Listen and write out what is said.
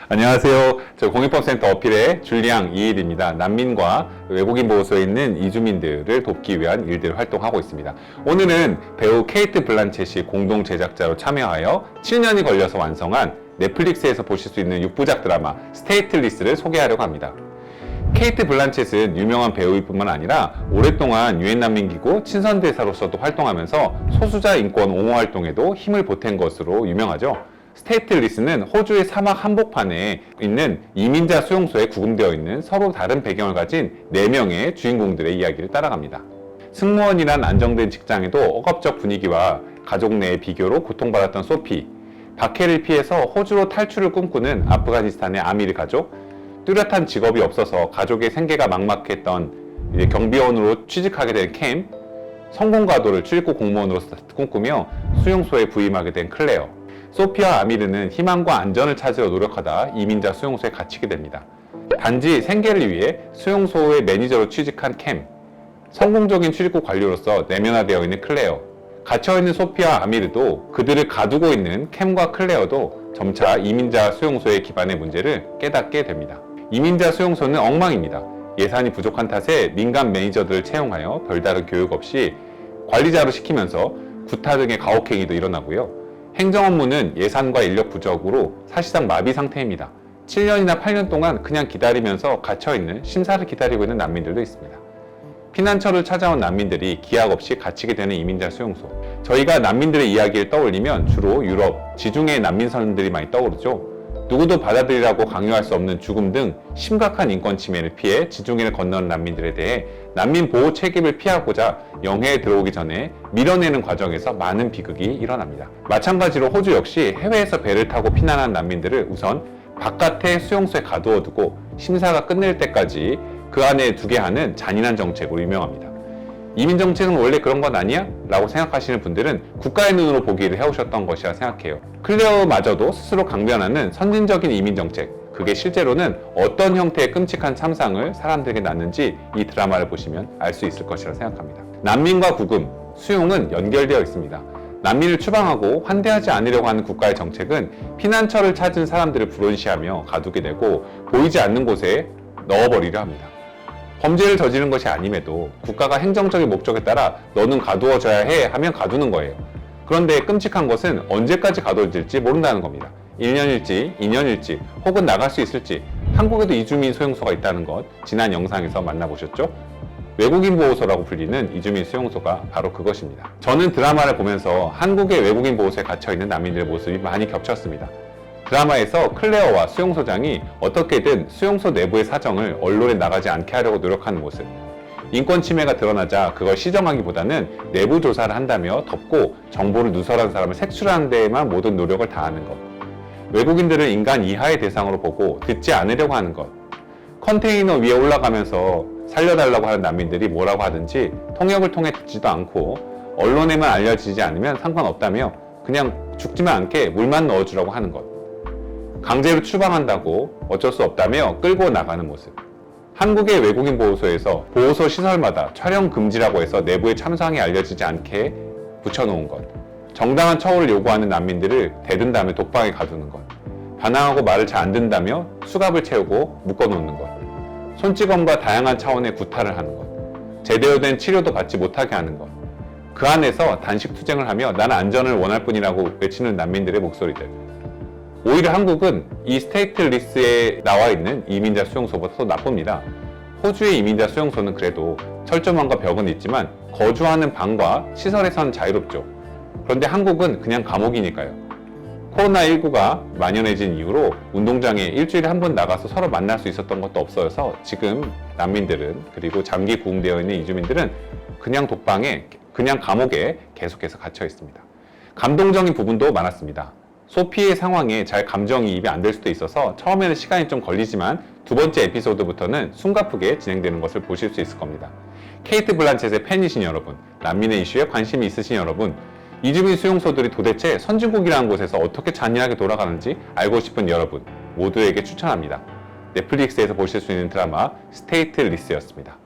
안녕하세요. 저 공익법센터 어필의 줄리앙 이일입니다. 난민과 외국인 보호소에 있는 이주민들을 돕기 위한 일들을 활동하고 있습니다. 오늘은 배우 케이트 블란쳇이 공동 제작자로 참여하여 7년이 걸려서 완성한 넷플릭스에서 보실 수 있는 6부작 드라마 스테이틀리스를 소개하려고 합니다. 케이트 블란쳇은 유명한 배우일 뿐만 아니라 오랫동안 유엔 난민기구 친선대사로서도 활동하면서 소수자 인권 옹호 활동에도 힘을 보탠 것으로 유명하죠. 스테이틀리스는 호주의 사막 한복판에 있는 이민자 수용소에 구금되어 있는 서로 다른 배경을 가진 4명의 주인공들의 이야기를 따라갑니다. 승무원이란 안정된 직장에도 억압적 분위기와 가족 내의 비교로 고통받았던 소피, 박해를 피해서 호주로 탈출을 꿈꾸는 아프가니스탄의 아미르 가족, 뚜렷한 직업이 없어서 가족의 생계가 막막했던 경비원으로 취직하게 된 캠, 성공가도를 출입국 공무원으로 꿈꾸며 수용소에 부임하게 된 클레어, 소피와 아미르는 희망과 안전을 찾으려 노력하다 이민자 수용소에 갇히게 됩니다. 단지 생계를 위해 수용소의 매니저로 취직한 캠, 성공적인 출입국 관료로서 내면화되어 있는 클레어, 갇혀있는 소피와 아미르도 그들을 가두고 있는 캠과 클레어도 점차 이민자 수용소의 기반의 문제를 깨닫게 됩니다. 이민자 수용소는 엉망입니다. 예산이 부족한 탓에 민간 매니저들을 채용하여 별다른 교육 없이 관리자로 시키면서 구타 등의 가혹행위도 일어나고요. 행정 업무는 예산과 인력 부족으로 사실상 마비 상태입니다. 7년이나 8년 동안 그냥 기다리면서 갇혀있는 심사를 기다리고 있는 난민들도 있습니다. 피난처를 찾아온 난민들이 기약 없이 갇히게 되는 이민자 수용소. 저희가 난민들의 이야기를 떠올리면 주로 유럽, 지중해 난민선들이 많이 떠오르죠. 누구도 받아들이라고 강요할 수 없는 죽음 등 심각한 인권 침해를 피해 지중해를 건너는 난민들에 대해 난민 보호 책임을 피하고자 영해에 들어오기 전에 밀어내는 과정에서 많은 비극이 일어납니다. 마찬가지로 호주 역시 해외에서 배를 타고 피난한 난민들을 우선 바깥에 수용소에 가두어 두고 심사가 끝낼 때까지 그 안에 두게 하는 잔인한 정책으로 유명합니다. 이민 정책은 원래 그런 건 아니야? 라고 생각하시는 분들은 국가의 눈으로 보기를 해오셨던 것이라 생각해요. 클레어마저도 스스로 강변하는 선진적인 이민 정책, 그게 실제로는 어떤 형태의 끔찍한 참상을 사람들에게 낳는지 이 드라마를 보시면 알 수 있을 것이라 생각합니다. 난민과 구금, 수용은 연결되어 있습니다. 난민을 추방하고 환대하지 않으려고 하는 국가의 정책은 피난처를 찾은 사람들을 불온시하며 가두게 되고 보이지 않는 곳에 넣어버리려 합니다. 범죄를 저지른 것이 아님에도 국가가 행정적인 목적에 따라 너는 가두어져야 해 하면 가두는 거예요. 그런데 끔찍한 것은 언제까지 가두어질지 모른다는 겁니다. 1년일지, 2년일지, 혹은 나갈 수 있을지. 한국에도 이주민 수용소가 있다는 것 지난 영상에서 만나보셨죠? 외국인 보호소라고 불리는 이주민 수용소가 바로 그것입니다. 저는 드라마를 보면서 한국의 외국인 보호소에 갇혀있는 난민들의 모습이 많이 겹쳤습니다. 드라마에서 클레어와 수용소장이 어떻게든 수용소 내부의 사정을 언론에 나가지 않게 하려고 노력하는 모습, 인권 침해가 드러나자 그걸 시정하기보다는 내부 조사를 한다며 덮고 정보를 누설한 사람을 색출하는 데에만 모든 노력을 다하는 것, 외국인들을 인간 이하의 대상으로 보고 듣지 않으려고 하는 것, 컨테이너 위에 올라가면서 살려달라고 하는 난민들이 뭐라고 하든지 통역을 통해 듣지도 않고 언론에만 알려지지 않으면 상관없다며 그냥 죽지만 않게 물만 넣어주라고 하는 것, 강제로 추방한다고 어쩔 수 없다며 끌고 나가는 모습. 한국의 외국인 보호소에서 보호소 시설마다 촬영 금지라고 해서 내부의 참상이 알려지지 않게 붙여놓은 것. 정당한 처우를 요구하는 난민들을 대든 다음에 독방에 가두는 것. 반항하고 말을 잘 안 듣는다며 수갑을 채우고 묶어놓는 것. 손찌검과 다양한 차원의 구타를 하는 것. 제대로 된 치료도 받지 못하게 하는 것. 그 안에서 단식 투쟁을 하며 나는 안전을 원할 뿐이라고 외치는 난민들의 목소리들. 오히려 한국은 이 스테이틀리스에 나와 있는 이민자 수용소보다 더 나쁩니다. 호주의 이민자 수용소는 그래도 철조망과 벽은 있지만 거주하는 방과 시설에선 자유롭죠. 그런데 한국은 그냥 감옥이니까요. 코로나19가 만연해진 이후로 운동장에 일주일에 한 번 나가서 서로 만날 수 있었던 것도 없어서 지금 난민들은, 그리고 장기 구금되어 있는 이주민들은 그냥 독방에, 그냥 감옥에 계속해서 갇혀 있습니다. 감동적인 부분도 많았습니다. 소피의 상황에 잘 감정이입이 안 될 수도 있어서 처음에는 시간이 좀 걸리지만 두 번째 에피소드부터는 숨가쁘게 진행되는 것을 보실 수 있을 겁니다. 케이트 블란쳇의 팬이신 여러분, 난민의 이슈에 관심이 있으신 여러분, 이주민 수용소들이 도대체 선진국이라는 곳에서 어떻게 잔인하게 돌아가는지 알고 싶은 여러분 모두에게 추천합니다. 넷플릭스에서 보실 수 있는 드라마 스테이틀리스였습니다.